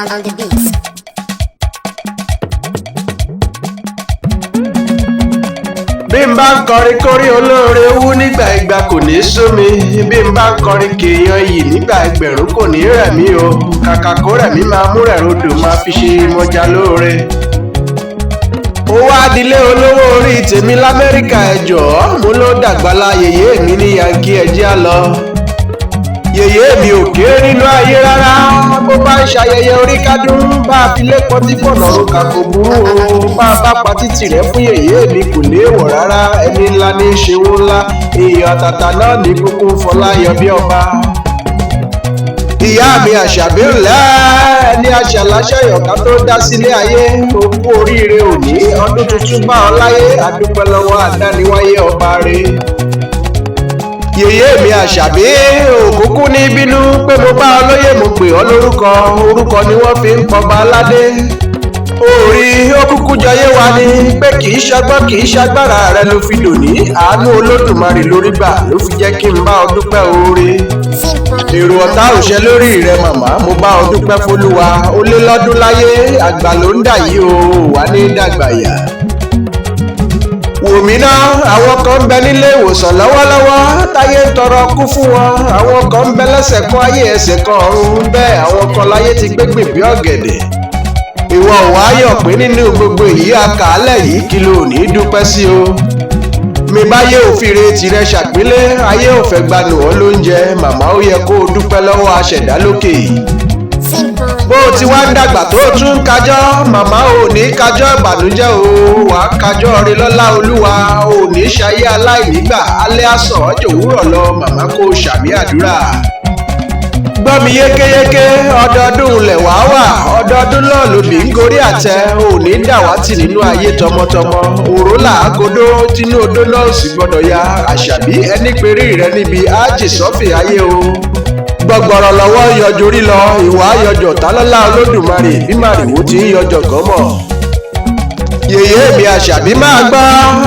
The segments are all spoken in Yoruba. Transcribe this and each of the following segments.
on the beats. Bí n bá ń kọrin kórí olóore wú nígbà ìgbà kò ní sú mi. Bí n bá ń kọrin kéèyàn yìí nígbà ẹgbẹ̀rún kò ní rẹ̀ mí o. Kàkà kó rẹ̀ mí máa mú rẹ̀ rodò máa fi ṣe mọ́jà lóore. Ó wá dilé olówó orí tèmi l'Amẹ́ríkà ẹ jọ̀ọ́. Mo ló dàgbàlá yèyé mi ní yankí ẹjẹ́ á lọ. Yèyé mi ò kéré nínú ayé rárá. Bó bá ń ṣayẹyẹ orí kádùn bá a fi lẹ́kọ̀ọ́ tí fọ̀nà òkà kò burú o. Bá a bá pa títì rẹ̀ fún yèyé mi kò léèwọ̀ rárá. Ẹni ńlá ní í ṣe wó ńlá. Èèyàn àtàtà náà ní kúkú fọlá yọ bí ọba. Ìyá mi Àṣàbí ńlá ẹni aṣàláṣẹ ìyọ̀ká tó dá sílé ayé. Òkú oríire òní ọdún tuntun bá ọ láyé. Àdúpẹ́ lọ́wọ́ àdániwáyé ọba rẹ̀. Yèyé mi Àṣàbí òkúkú ní bínú pé mo bá ọ lóyè mo pè ọ lórúkọ. Orúkọ ni wọ́n fi ń pọba aládé. Orí ó kúkú jọyé wa ni pé kì í ṣọgbọ́n kì í ṣagbára rẹ ló fi dòní. Àánú Olódùmarè lórí gbà ló fi jẹ́ kí n bá ọ dúpẹ́ oore. Èrò ọ̀tá ò ṣe lórí rẹ màmá mo bá ọ dúpẹ́ f'Olúwa. Ó lé lọ́dún láyé àgbà ló ń dà yìí o wà ní dàgbà yà. Wòmí náà àwọn kan ń bẹ nílé ìwòsàn lọ́wọ́lọ́wọ́ táyé ń tọrọ kú fún wọn. Àwọn kan ń bẹ lẹ́sẹ̀ kan ayé ẹsẹ̀ kan ọ̀run bẹ́ẹ̀ àwọn kan láyé ti gbégbè bí ọ̀gẹ̀dẹ̀. Ìwọ ò wá yọ̀ pé nínú gbogbo èyí àkàálẹ̀ yìí kí ló ní dúpẹ́ sí o. Mi báyé òfìrè tirẹ̀ ṣàpélé ayé ò fẹ́ gbanù ọ́ lóúnjẹ màmá ó yẹ kó o dúpẹ́ lọ́wọ́ aṣẹ̀dá lókè. Bó o ti wá ń dàgbà tó o tún ń kájọ́ màmá ò ní kájọ́ ìbànújẹ́ o wàá kájọ́ rẹ lọ́lá Olúwa ò ní ṣayé aláìnígbà alẹ́ àsàn ọjọ́ òwúrọ̀ lọ màmá kó o ṣàmì àdúrà. Gbọ́ mi yékéyéké ọdọọdún lẹ̀ wá wà ọdọọdún náà lòdì ń gorí àtẹ ò ní dàwátì nínú ayé tọmọtọmọ òró làágodó tínú odó náà sì gbọdọ̀ ya Àṣàbí ẹni péré rẹ níbi ájì sọ́fì ayé o. Gbọ̀gbọ̀rọ̀ lọ́wọ́ yọjọ orí lọ ìwà yọjọ tálọ́lá Olódùmarè bí màrìwò ti ń yọjọ gan mọ̀. Yèyé mi Àṣàbí máa gbọ́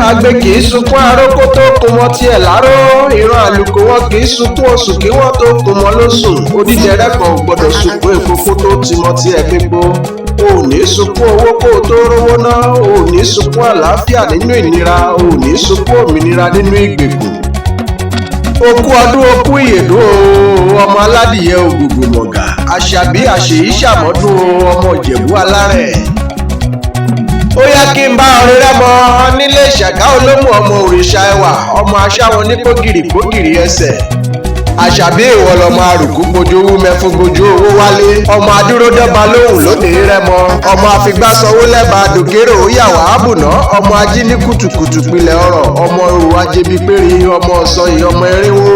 agbe kì í sunkún arókó tó kun mọ́ tiẹ̀ láró ìran àlùkò wọn kì í sunkún oṣù kí wọ́n tó kun mọ́ lóṣù odídẹrẹ́ kan ò gbọ́dọ̀ sunkún èkókó tó ti mọ́ tiẹ̀ gbégbó. O ò ní sunkún owó kó o tó rówó ná o ò ní sunkún àlàáfíà nínú ìnira o ò ní sunkún òmìnira nínú ìgbèkùn. Okú ọdún okú ìyèdún o ọmọ aládìyẹ ògùngùn mọ̀gà Àṣàbí àṣèyí ṣàmọ́dún o ọmọ Ìjẹ̀bú alárẹ̀. Ó yẹ kí n bá ọrẹ rẹmọ nílé Ìṣàgá olómù ọmọ òrìṣà ẹwà ọmọ aṣáwọn ní kógìrì ẹsẹ̀. Àṣàbí ìwọ lọmọ àrùkú gbojú owó mẹ́fún gbojú owó wálé ọmọ adúródọ́ba lóhùn lóde rẹmọ ọmọ àfigbásọwó lẹ́bàá dòkérò ó yà wá àbùná ọmọ ají ní kùtùkùtù pilẹ̀ ọ̀rọ̀ ọmọ òrò ajébi péré ọmọ ọ̀sán yìí ọmọ ẹrínwó.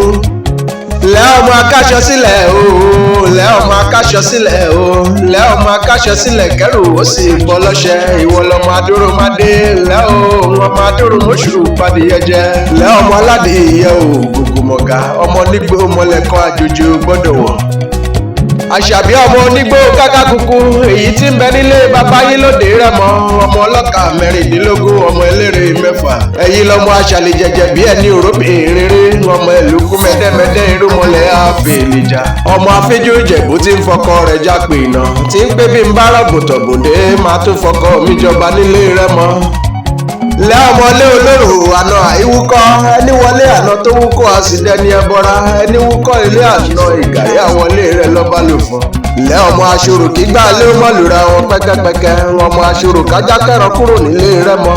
Lẹ́ ọmọ akáṣọ sílẹ̀ o lẹ́ ọmọ akáṣọ sílẹ̀ o lẹ́ ọmọ akáṣọ sílẹ̀ kẹrù ó sì bọ́ lọ́ṣẹ ìwọ lọmọ adúró má dé lẹ́ o ọmọ adúró mọ́ṣúrù padìyẹ jẹ lẹ́ ọmọ aládìyẹ o gbogbo mọ̀gá ọmọ nígbó mọ̀lẹ́kọ́ àjòjì gbọ́dọ̀ wọ̀. Àṣàbí ọmọ onígbó kákákùkù èyí tí ń bẹ nílé bàbá yín lóde rẹmọ ọmọ ọlọ́kà mẹ́rìndínlógún ọmọ eléré mẹ́fà ẹ̀yin lọmọ aṣàlẹ̀ jẹjẹ bí ẹni òróbìnrin rere ọmọ ẹlòkú mẹ́dẹ́mẹ́dẹ́ irúmọlẹ̀ àfẹ̀lẹ̀jà ọmọ afẹ́jú Ìjẹ̀bú tí ń fọkọ rẹ̀ jápè iná tí ń pé bí ń bá rọ̀gbọ̀tọ̀gbọ̀dé máa tó fọkọ mi jọba nílé rẹmọ. Lẹ́ ọmọlé olóró àná àìwúkọ́ ẹni wọlé àná tó wúkọ́ àsìdẹ́ni ẹbọra ẹni wúkọ́ ilé àná ìgàrí àwọlé rẹ lọ́ba lò fún. Lẹ́ ọmọ aṣòro kígbà lé mọ́ lura wọn pẹ́kẹ́pẹ́kẹ́ ọmọ aṣòro kájá kẹ́rọ kúrò nílé rẹ mọ́.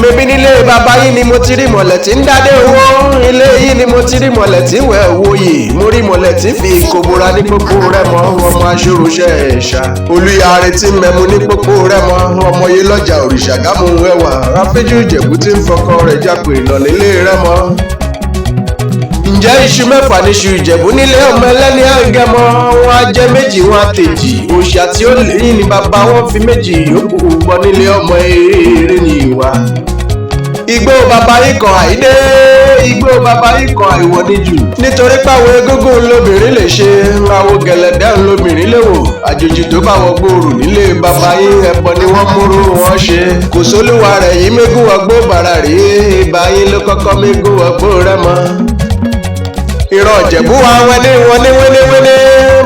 Mebí nílé bàbá yìí ni mo ti rí mọ̀lẹ̀ tí ń dádé owó ilé yìí ni mo ti rí mọ̀lẹ̀ tí ń wẹ̀ owó yìí mo rí mọ̀lẹ̀ tí ń fi ìkòbora ní pópó Rẹ́mọ ọmọ aṣòro ṣe ẹ̀ṣà olùyàrá tí ń mẹ́mu ní pópó Rẹ́mọ ọmọ yìí lọ́jà òrìṣà gámù ẹwà Afẹ́jú Ìjẹ̀bú tí ń fọkọ rẹ̀ jápè ìlọ̀lélé Rẹ́mọ. Ǹjẹ́ iṣu mẹ́fà níṣu Ìjẹ̀bú nílé ọmọ ẹlẹ́ni àgẹmọ wọn á jẹ́ méjì wọn á tèjì òòṣà tí ó lẹ́yìn ni bàbá wọn fi méjì yòókù gbọ́ nílé ọmọ eré ní ìwà. Igbó bàbá yìí kan àìdé igbó bàbá yìí kan àìwọ̀ níjù nítorí páwọn egúngún lóbìnrin lè ṣe àwọn gẹ̀lẹ̀dẹ́ lóbìnrin lè wò àjòjì tó bá wọ gbòòrò nílé bàbá yìí ẹbọ ni wọ́n múrú wọn ṣe kò sólúwa rẹ̀ yìí mégún ọgbó bàrà rèé ibà yìí ló kọ́kọ́ mégún ọgbó Rẹ́mọ. ìran Ìjẹ̀bú wa wẹ́lé wọlé wẹ́lé wẹ́lé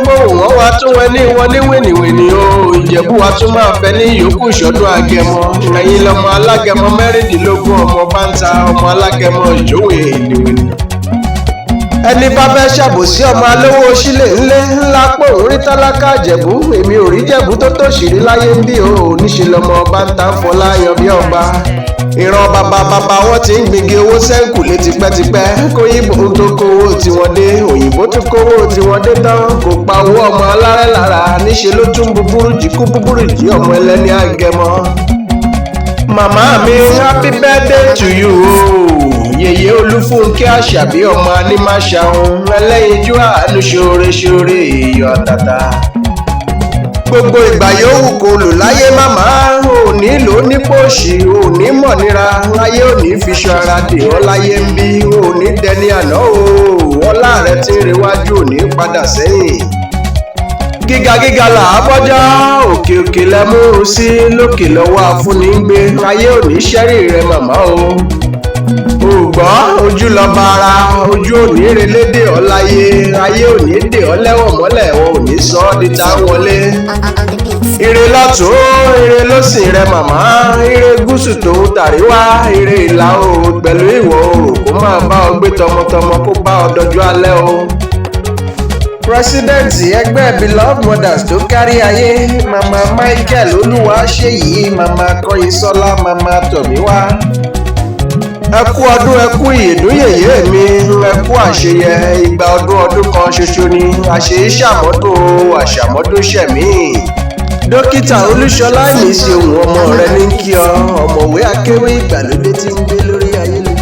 bóun wọ́n wá tún wẹ ní wọn ní wìnìwìnì o. Ìjẹ̀bú wa tún máa fẹ́ ní ìyókù ìṣọ́dún Agẹmọ. Ẹ̀yin lọmọ alágẹmọ mẹ́rìndínlógún ọmọ báńta ọmọ alágẹmọ ìjòwè ìnìwìnì. Ẹni bá fẹ́ ṣàbòsí ọmọ alówó sílẹ̀ ńlẹ́ ńlá pò ń rí tálákà Jẹ̀bú. Èmi ò rí Jẹ̀bú tó tòṣìrí láyé ń bí o. Níṣe lọmọ báńta ń fọlá yan bí ọba. Ìran bàbá wọn ti ń gbingi owó sẹ́ńkùlé tipẹ́tipẹ́. Kóyìnbó tó kówó tiwọn dé, òyìnbó tún kówó tiwọn dé tán. Kò pa owó ọmọ alárẹ̀ lára, níṣe ló tún búburú jí kú búburú jí ọmọ ẹlẹ́ni Agẹmọ. Màmá mi happy birthday to you o. Yèyé Olúfúnkẹ́ Àṣàbí ọmọ Anímáṣàun, ẹlẹ́yinjú àánú ṣoore èèyàn àtàtà. Gbogbo ìgbà yòówù kó lò láyé màmá, ò ní lò ó nípò òṣì, ò ní mọ̀ níra, láyé ò ní fi ṣan ara dè ọ́ láyé ń bí, ò ní dẹni àná o, ọlá rẹ tí ń rewájú ò ní padà sẹ́yìn. Gíga là á bọ́jà, òkè lẹ́mú sí, lókè lọ́wọ́ afúnni ń gbé, ayé ò ní ṣẹ́rì rẹ màmá o. Ògbọ́ ojú lọ bá ara, ojú ò ní relédè ọ́ láyé, ayé ò ní dè ọ́ lẹ́wọ̀n mọ́lẹ̀, wọn ò ní sọ ọ́ di tá ń wọlé. Ire lọ́tún, ire lósì rẹ màmá, ire gúúsù tó tàríwá, ire ìlà oòrùn pẹ̀lú ìwọ̀ oòrùn kó máa bá ọ gbé tọmọtọmọ kó bá ọ dọjú alẹ́ o. Pírẹsidẹ́ǹtì ẹgbẹ́ Beloved Mothers tó kárí ayé, Màmá Michael Olúwaṣèyí, Màmá Kọ́yìnsọ́lá, Màmá Tọ̀míwá. Ẹ kú ọdún ẹ kú ìyèdún yèyé mi, ẹ kú àṣeyẹ, ìgbà ọdún kan ṣoṣo ni, àṣeyí ṣàmọ́dún àṣàmọ́dún ṣẹ̀mí. Dókítà Olúṣọlá Ìmísí ohùn ọmọ rẹ ní kí ọ, ọ̀mọ̀wé akéwì ìgbàlódé tí ń gbé lórí ayélujára.